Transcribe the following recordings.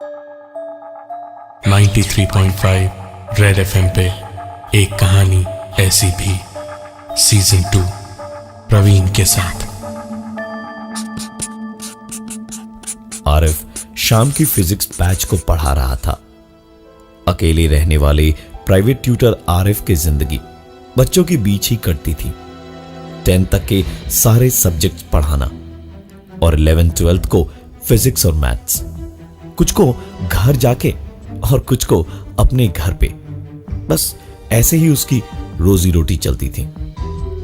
93.5 red FM पे एक कहानी ऐसी भी सीजन 2 प्रवीण के साथ। आरिफ शाम की फिजिक्स बैच को पढ़ा रहा था। अकेले रहने वाले प्राइवेट ट्यूटर आरिफ की जिंदगी बच्चों के बीच ही कटती थी। 10th तक के सारे सब्जेक्ट्स पढ़ाना और 11th-12th को फिजिक्स और मैथ्स, कुछ को घर जाके और कुछ को अपने घर पे। बस ऐसे ही उसकी रोजी रोटी चलती थी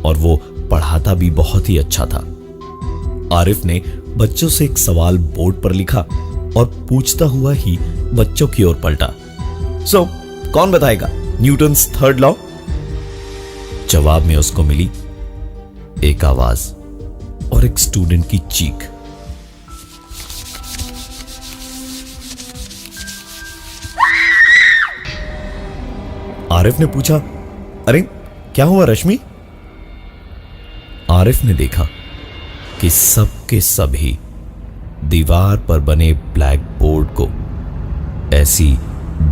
और वो पढ़ाता भी बहुत ही अच्छा था। आरिफ ने बच्चों से एक सवाल बोर्ड पर लिखा और पूछता हुआ ही बच्चों की ओर पलटा। सो कौन बताएगा न्यूटन्स थर्ड लॉ? जवाब में उसको मिली एक आवाज और एक स्टूडेंट की चीख। आरिफ ने पूछा, अरे क्या हुआ रश्मि? आरिफ ने देखा कि सब के सभी दीवार पर बने ब्लैक बोर्ड को ऐसी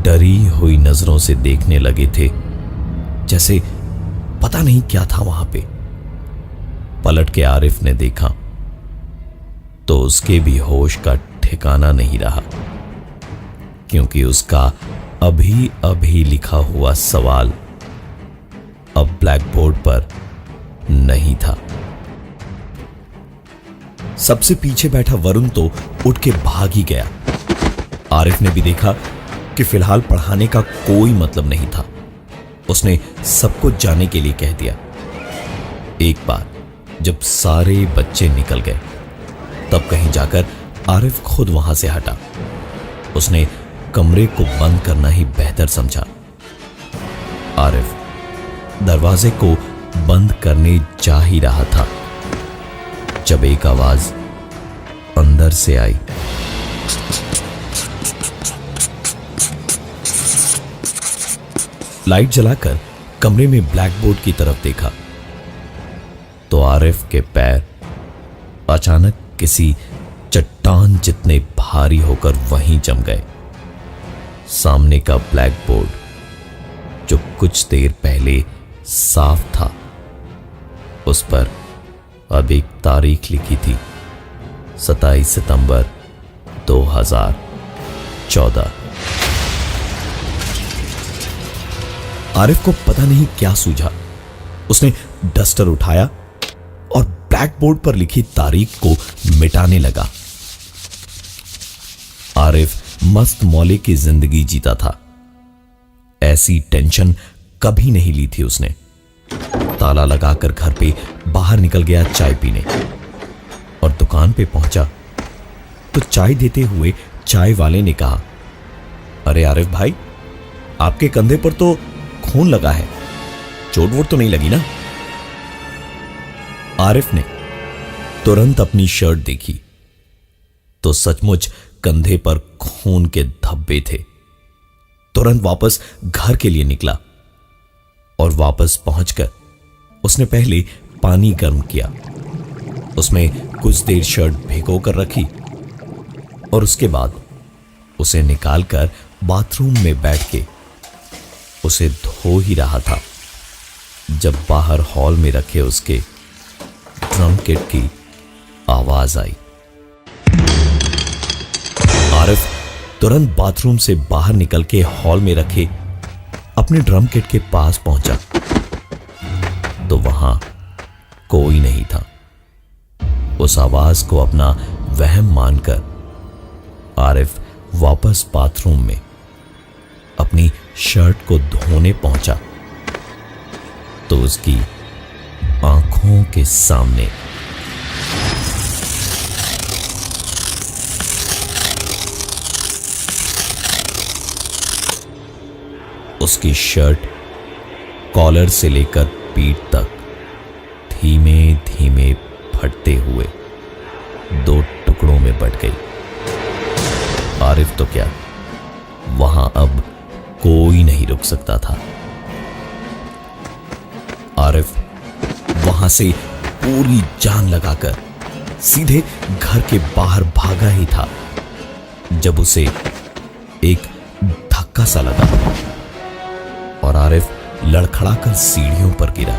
डरी हुई नजरों से देखने लगे थे जैसे पता नहीं क्या था वहां पे। पलट के आरिफ ने देखा तो उसके भी होश का ठिकाना नहीं रहा, क्योंकि उसका अभी अभी लिखा हुआ सवाल अब ब्लैक बोर्ड पर नहीं था। सबसे पीछे बैठा वरुण तो उठ के भाग ही गया। आरिफ ने भी देखा कि फिलहाल पढ़ाने का कोई मतलब नहीं था। उसने सबको जाने के लिए कह दिया। एक बार जब सारे बच्चे निकल गए तब कहीं जाकर आरिफ खुद वहां से हटा। उसने कमरे को बंद करना ही बेहतर समझा। आरिफ दरवाजे को बंद करने जा ही रहा था जब एक आवाज अंदर से आई। लाइट जलाकर कमरे में ब्लैक बोर्ड की तरफ देखा तो आरिफ के पैर अचानक किसी चट्टान जितने भारी होकर वहीं जम गए। सामने का ब्लैक बोर्ड जो कुछ देर पहले साफ था, उस पर अब एक तारीख लिखी थी, 27 सितंबर 2014। आरिफ को पता नहीं क्या सूझा। उसने डस्टर उठाया और ब्लैक बोर्ड पर लिखी तारीख को मिटाने लगा। आरिफ मस्त मौले की जिंदगी जीता था। ऐसी टेंशन कभी नहीं ली थी उसने। ताला लगाकर घर पे बाहर निकल गया चाय पीने और दुकान पे पहुंचा तो चाय देते हुए चाय वाले ने कहा, अरे आरिफ भाई, आपके कंधे पर तो खून लगा है, चोट वोट तो नहीं लगी ना? आरिफ ने तुरंत अपनी शर्ट देखी तो सचमुच कंधे पर खून के धब्बे थे। तुरंत वापस घर के लिए निकला और वापस पहुंचकर उसने पहले पानी गर्म किया, उसमें कुछ देर शर्ट भिगो कर रखी और उसके बाद उसे निकालकर बाथरूम में बैठ के उसे धो ही रहा था जब बाहर हॉल में रखे उसके ड्रम किट की आवाज आई। आरिफ तुरंत बाथरूम से बाहर निकल के हॉल में रखे अपने ड्रम किट के पास पहुंचा तो वहां कोई नहीं था। उस आवाज को अपना वहम मानकर आरिफ वापस बाथरूम में अपनी शर्ट को धोने पहुंचा तो उसकी आंखों के सामने उसकी शर्ट कॉलर से लेकर पीठ तक धीमे धीमे फटते हुए 2 टुकड़ों में बट गई। आरिफ तो क्या, वहां अब कोई नहीं रुक सकता था। आरिफ वहां से पूरी जान लगाकर सीधे घर के बाहर भागा ही था जब उसे एक धक्का सा लगा और आरिफ लड़खड़ाकर सीढ़ियों पर गिरा।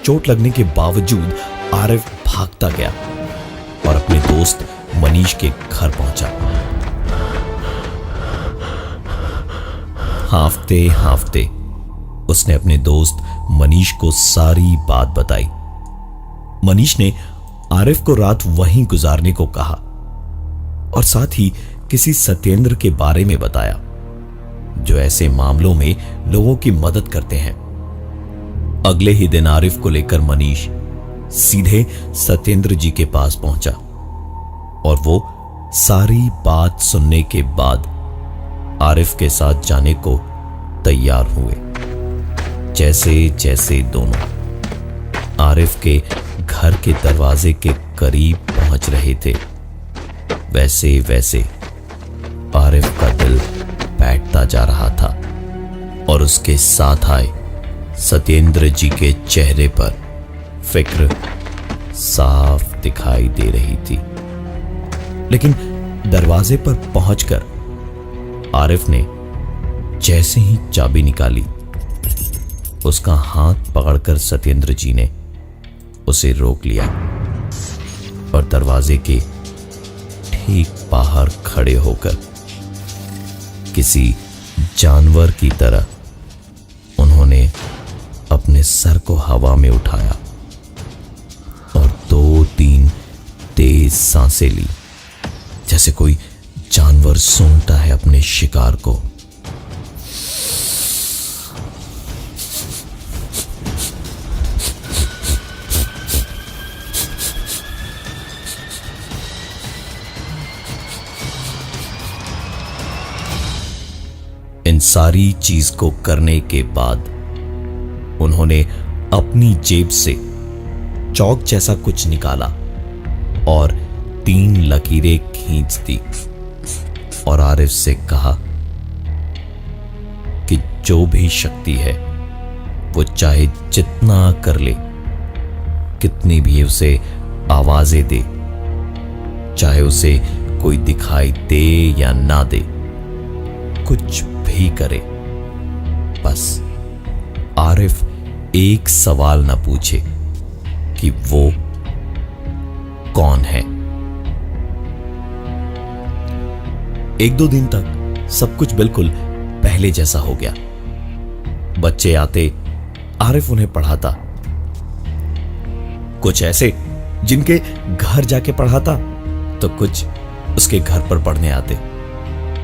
चोट लगने के बावजूद आरिफ भागता गया और अपने दोस्त मनीष के घर पहुंचा। हांफते हांफते उसने अपने दोस्त मनीष को सारी बात बताई। मनीष ने आरिफ को रात वहीं गुजारने को कहा और साथ ही किसी सत्येंद्र के बारे में बताया जो ऐसे मामलों में लोगों की मदद करते हैं। अगले ही दिन आरिफ को लेकर मनीष सीधे सत्येंद्र जी के पास पहुंचा और वो सारी बात सुनने के बाद आरिफ के साथ जाने को तैयार हुए। जैसे जैसे दोनों आरिफ के घर के दरवाजे के करीब पहुंच रहे थे, वैसे वैसे आरिफ का दिल बैठता जा रहा था और उसके साथ आए सत्येंद्र जी के चेहरे पर फिक्र साफ दिखाई दे रही थी। लेकिन दरवाजे पर पहुंचकर आरिफ ने जैसे ही चाबी निकाली, उसका हाथ पकड़कर सत्येंद्र जी ने उसे रोक लिया और दरवाजे के ठीक बाहर खड़े होकर किसी जानवर की तरह उन्होंने अपने सर को हवा में उठाया और 2-3 तेज सांसें ली, जैसे कोई जानवर सूंघता है अपने शिकार को। इन सारी चीज को करने के बाद उन्होंने अपनी जेब से चौक जैसा कुछ निकाला और 3 लकीरें खींच दी और आरिफ से कहा कि जो भी शक्ति है वो चाहे जितना कर ले, कितनी भी उसे आवाजें दे, चाहे उसे कोई दिखाई दे या ना दे, कुछ भी करे, बस आरिफ एक सवाल ना पूछे कि वो कौन है। 1-2 दिन तक सब कुछ बिल्कुल पहले जैसा हो गया। बच्चे आते, आरिफ उन्हें पढ़ाता, कुछ ऐसे जिनके घर जाके पढ़ाता तो कुछ उसके घर पर पढ़ने आते।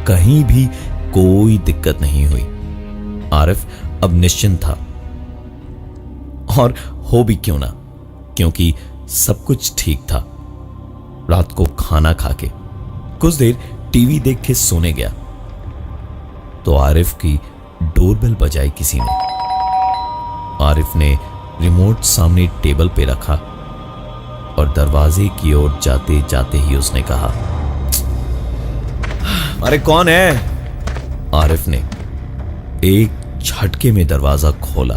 कहीं भी कोई दिक्कत नहीं हुई। आरिफ अब निश्चिंत था, और हो भी क्यों ना, क्योंकि सब कुछ ठीक था। रात को खाना खाके कुछ देर टीवी देख के सोने गया तो आरिफ की डोरबेल बजाई किसी ने। आरिफ ने रिमोट सामने टेबल पे रखा और दरवाजे की ओर जाते जाते ही उसने कहा, अरे कौन है? आरिफ ने एक झटके में दरवाजा खोला,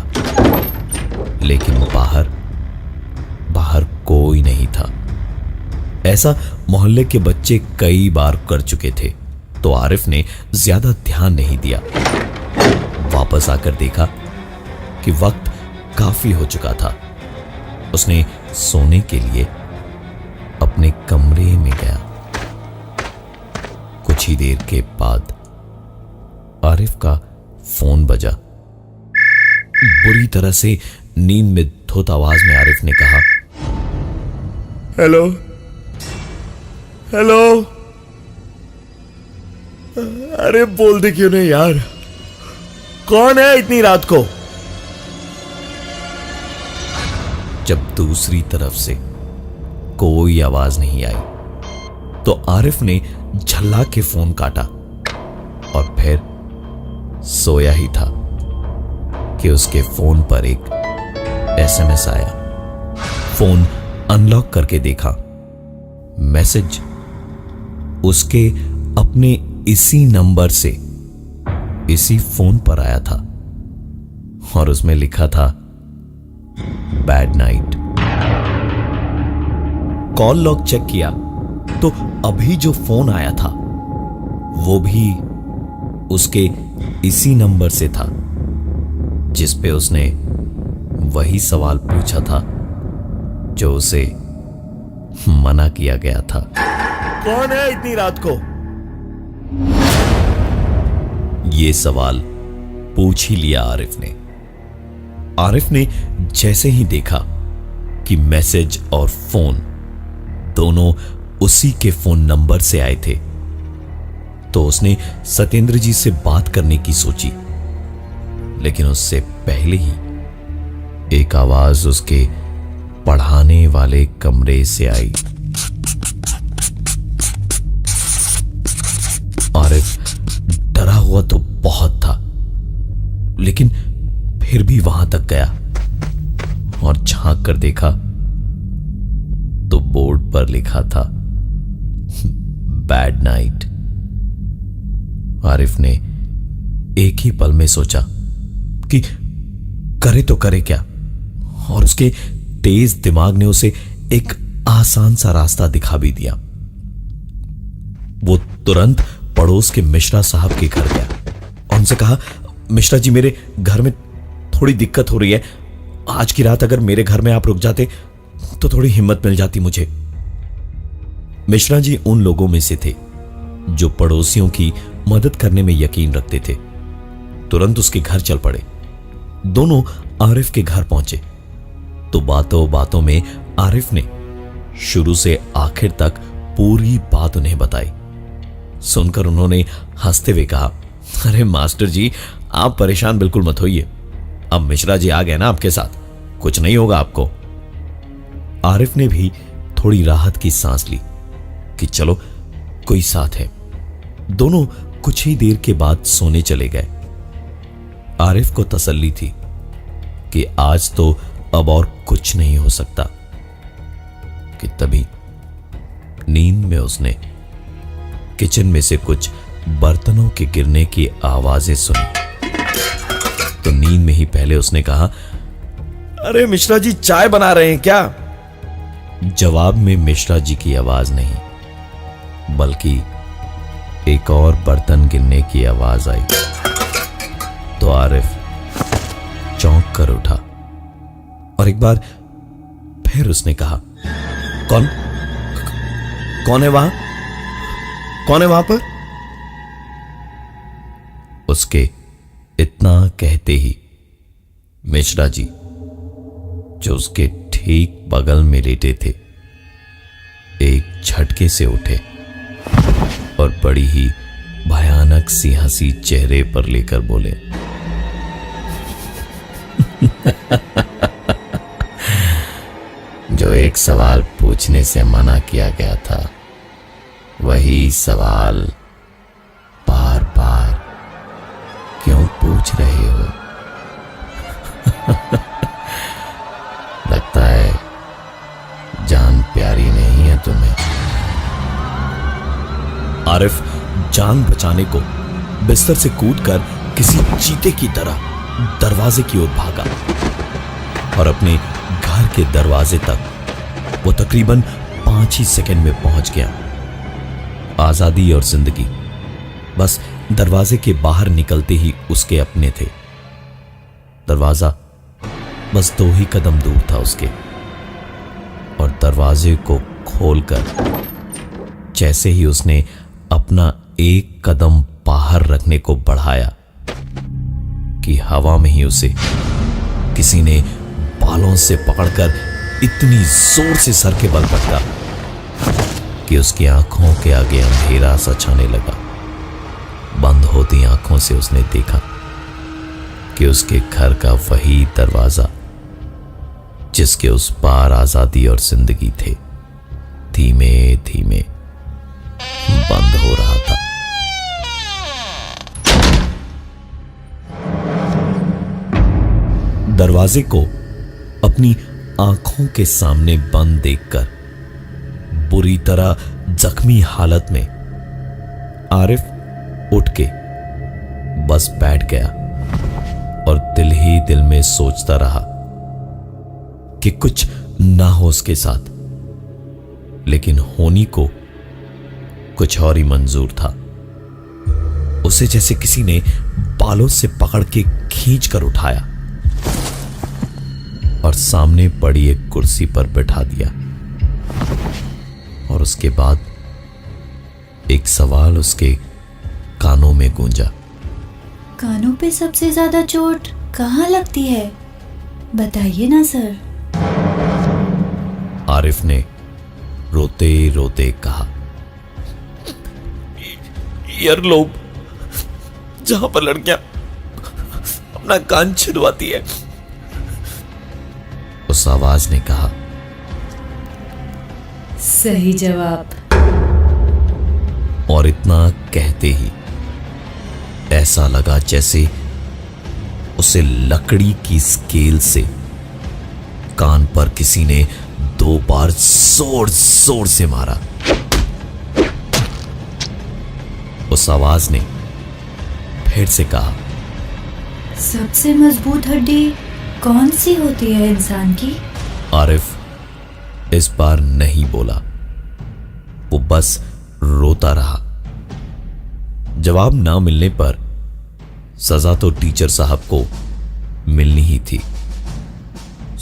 लेकिन बाहर कोई नहीं था। ऐसा मोहल्ले के बच्चे कई बार कर चुके थे, तो आरिफ ने ज्यादा ध्यान नहीं दिया। वापस आकर देखा कि वक्त काफी हो चुका था। उसने सोने के लिए अपने कमरे में गया। कुछ ही देर के बाद आरिफ का फोन बजा। बुरी तरह से नींद में धुत आवाज में आरिफ ने कहा, हेलो हेलो। अरे बोल दे क्यों नहीं यार, कौन है इतनी रात को? जब दूसरी तरफ से कोई आवाज नहीं आई तो आरिफ ने झल्ला के फोन काटा और फिर सोया ही था कि उसके फोन पर एक एसएमएस आया। फोन अनलॉक करके देखा, मैसेज उसके अपने इसी नंबर से इसी फोन पर आया था और उसमें लिखा था, bad night. Call log check किया तो अभी जो फोन आया था वो भी उसके इसी नंबर से था जिस पे उसने वही सवाल पूछा था जो उसे मना किया गया था। कौन है इतनी रात को? ये सवाल पूछ ही लिया आरिफ ने। आरिफ ने जैसे ही देखा कि मैसेज और फोन दोनों उसी के फोन नंबर से आए थे, तो उसने सत्येंद्र जी से बात करने की सोची, लेकिन उससे पहले ही एक आवाज उसके पढ़ाने वाले कमरे से आई। आरिफ डरा हुआ तो बहुत था, लेकिन फिर भी वहां तक गया और झांक कर देखा तो बोर्ड पर लिखा था बैड नाइट। आरिफ ने एक ही पल में सोचा कि करे तो करे क्या, और उसके तेज दिमाग ने उसे एक आसान सा रास्ता दिखा भी दिया। वो तुरंत पड़ोस के मिश्रा साहब के घर गया और उनसे कहा, मिश्रा जी मेरे घर में थोड़ी दिक्कत हो रही है, आज की रात अगर मेरे घर में आप रुक जाते तो थोड़ी हिम्मत मिल जाती मुझे। मिश्रा जी उन लोगों में से थे जो पड़ोसियों की मदद करने में यकीन रखते थे। तुरंत उसके घर चल पड़े। दोनों आरिफ के घर पहुंचे तो बातों बातों में आरिफ ने शुरू से आखिर तक पूरी बात उन्हें बताई। सुनकर उन्होंने हंसते हुए कहा, अरे मास्टर जी आप परेशान बिल्कुल मत होइए, अब मिश्रा जी आ गए ना आपके साथ, कुछ नहीं होगा आपको। आरिफ ने भी थोड़ी राहत की सांस ली कि चलो कोई साथ है। दोनों कुछ ही देर के बाद सोने चले गए। आरिफ को तसल्ली थी कि आज तो अब और कुछ नहीं हो सकता, कि तभी नींद में उसने किचन में से कुछ बर्तनों के गिरने की आवाजें सुनी। तो नींद में ही पहले उसने कहा, अरे मिश्रा जी चाय बना रहे हैं क्या? जवाब में मिश्रा जी की आवाज नहीं, बल्कि एक और बर्तन गिरने की आवाज आई। तो आरिफ चौंक कर उठा और एक बार फिर उसने कहा, कौन कौन है वहां? कौन है वहां पर? उसके इतना कहते ही मिश्रा जी जो उसके ठीक बगल में लेटे थे एक झटके से उठे और बड़ी ही भयानक सी हंसी चेहरे पर लेकर बोले, जो एक सवाल पूछने से मना किया गया था वही सवाल बार बार क्यों पूछ रहे हो? लगता है जान प्यारी नहीं है तुम्हें। आरिफ जान बचाने को बिस्तर से कूदकर किसी चीते की तरह दरवाजे की ओर भागा और अपने घर के दरवाजे तक वो तकरीबन 5 ही सेकंड में पहुंच गया। आजादी और जिंदगी बस दरवाजे के बाहर निकलते ही उसके अपने थे। दरवाजा बस 2 ही कदम दूर था उसके, और दरवाजे को खोलकर जैसे ही उसने अपना एक कदम बाहर रखने को बढ़ाया कि हवा में ही उसे किसी ने बालों से पकड़कर इतनी जोर से सर के बल पटका कि उसकी आंखों के आगे अंधेरा सा छाने लगा। बंद होती आंखों से उसने देखा कि उसके घर का वही दरवाजा जिसके उस पार आजादी और जिंदगी थे, धीमे धीमे बंद हो रहा था। दरवाजे को अपनी आंखों के सामने बंद देखकर बुरी तरह जख्मी हालत में आरिफ उठ के बस बैठ गया और दिल ही दिल में सोचता रहा कि कुछ ना हो उसके साथ, लेकिन होनी को कुछ और ही मंजूर था। उसे जैसे किसी ने बालों से पकड़ के खींच कर उठाया और सामने पड़ी एक कुर्सी पर बैठा दिया। और उसके बाद एक सवाल उसके कानों में गूंजा। कानों पे सबसे ज्यादा चोट कहाँ लगती है, बताइए ना सर। आरिफ ने रोते रोते कहा, ईयरलोब, जहां पर लड़कियां अपना कान छिदवाती है। उस आवाज ने कहा, सही जवाब। और इतना कहते ही ऐसा लगा जैसे उसे लकड़ी की स्केल से कान पर किसी ने 2 बार जोर जोर से मारा। उस आवाज ने फिर से कहा, सबसे मजबूत हड्डी कौन सी होती है इंसान की? आरिफ इस बार नहीं बोला, वो बस रोता रहा। जवाब ना मिलने पर सजा तो टीचर साहब को मिलनी ही थी।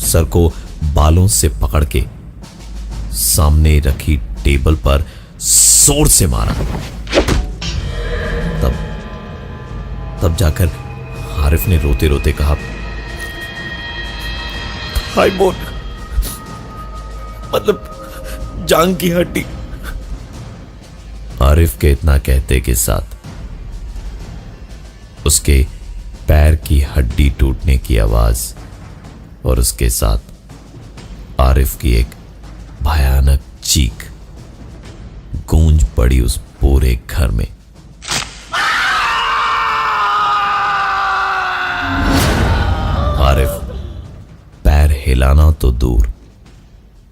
सर को बालों से पकड़ के सामने रखी टेबल पर जोर से मारा। तब जाकर आरिफ ने रोते रोते कहा, हाई बोन, मतलब जांग की हड्डी। आरिफ के इतना कहते के साथ उसके पैर की हड्डी टूटने की आवाज और उसके साथ आरिफ की एक भयानक चीख गूंज पड़ी उस पूरे घर में। आरिफ पैर हिलाना तो दूर,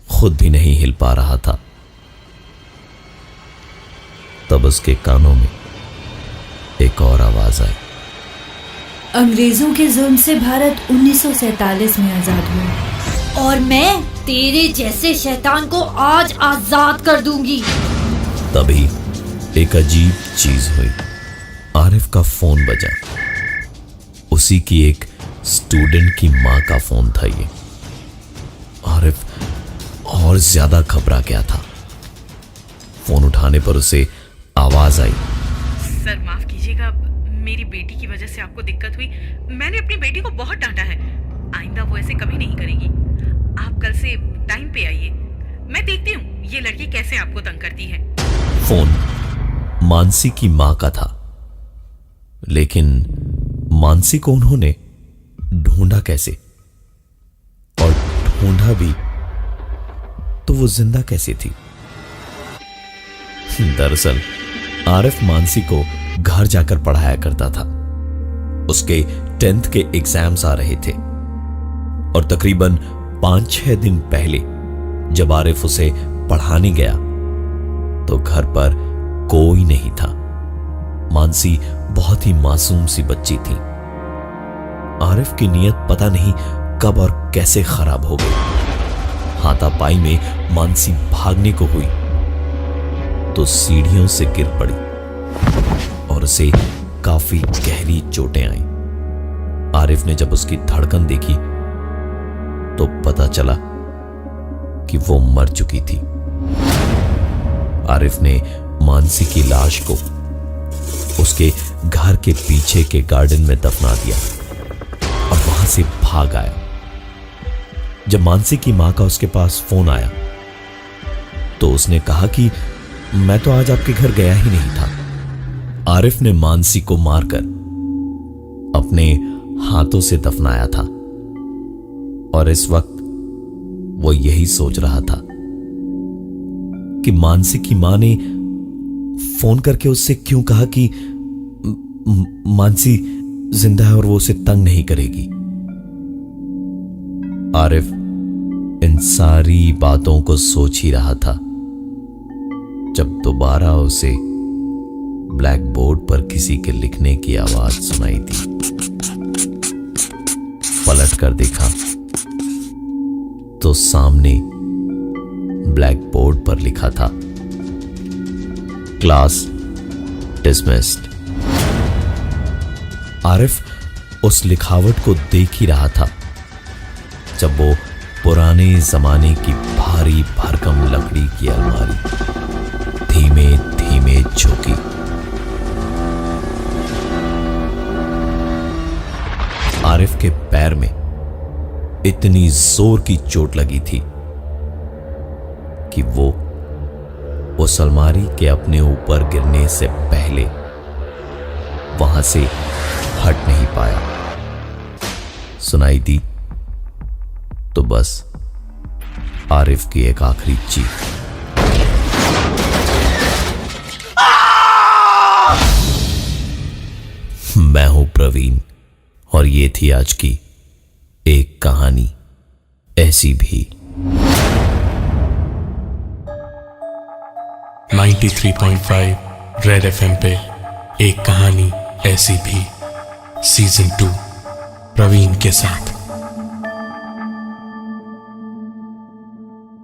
खुद भी नहीं हिल पा रहा था। तब उसके कानों में एक और आवाज आई, अंग्रेजों के जुल्म से भारत 1947 में आजाद हुआ और मैं तेरे जैसे शैतान को आज आजाद कर दूंगी। तभी एक अजीब चीज हुई। आरिफ का फोन बजा। उसी की एक स्टूडेंट की मां का फोन था ये। आरिफ और ज्यादा घबरा गया था। फोन उठाने पर उसे आवाज आई, सर माफ कीजिएगा, मेरी बेटी की वजह से आपको दिक्कत हुई। मैंने अपनी बेटी को बहुत डांटा है, आइंदा वो ऐसे कभी नहीं करेगी। आप कल से टाइम पे आइए, मैं देखती हूँ ये लड़की कैसे आपको तंग करती है। फोन मानसी की मां का था, लेकिन मानसी को उन्होंने ढूंढा कैसे? और ढूंढा भी तो वो जिंदा कैसे थी? दरअसल आरिफ मानसी को घर जाकर पढ़ाया करता था। उसके 10th के एग्जाम्स आ रहे थे और तकरीबन 5-6 दिन पहले जब आरिफ उसे पढ़ाने गया तो घर पर कोई नहीं था। मानसी बहुत ही मासूम सी बच्ची थी। आरिफ की नीयत पता नहीं कब और कैसे खराब हो गई। हाथापाई में मानसी भागने को हुई तो सीढ़ियों से गिर पड़ी और उसे काफी गहरी चोटें आईं। आरिफ ने जब उसकी धड़कन देखी तो पता चला कि वो मर चुकी थी। आरिफ ने मानसी की लाश को उसके घर के पीछे के गार्डन में दफना दिया और वहां से भाग आया। जब मानसी की मां का उसके पास फोन आया तो उसने कहा कि मैं तो आज आपके घर गया ही नहीं था। आरिफ ने मानसी को मारकर अपने हाथों से दफनाया था और इस वक्त वो यही सोच रहा था कि मानसी की मां ने फोन करके उससे क्यों कहा कि मानसी जिंदा है और वो उसे तंग नहीं करेगी। आरिफ इन सारी बातों को सोच ही रहा था जब दोबारा उसे ब्लैक बोर्ड पर किसी के लिखने की आवाज सुनाई दी। पलट कर देखा तो सामने ब्लैक बोर्ड पर लिखा था, क्लास डिसमिस्ड। आरिफ उस लिखावट को देख ही रहा था जब वो पुराने जमाने की भारी भरकम लकड़ी की अलमारी धीमे धीमे झुकी। आरिफ के पैर में इतनी जोर की चोट लगी थी कि वो उस अलमारी के अपने ऊपर गिरने से पहले वहां से हट नहीं पाया। सुनाई दी तो बस आरिफ की एक आखिरी चीख। मैं हूं प्रवीण और ये थी आज की एक कहानी ऐसी भी। 93.5 रेड एफएम पे एक कहानी ऐसी भी सीजन 2 प्रवीण के साथ।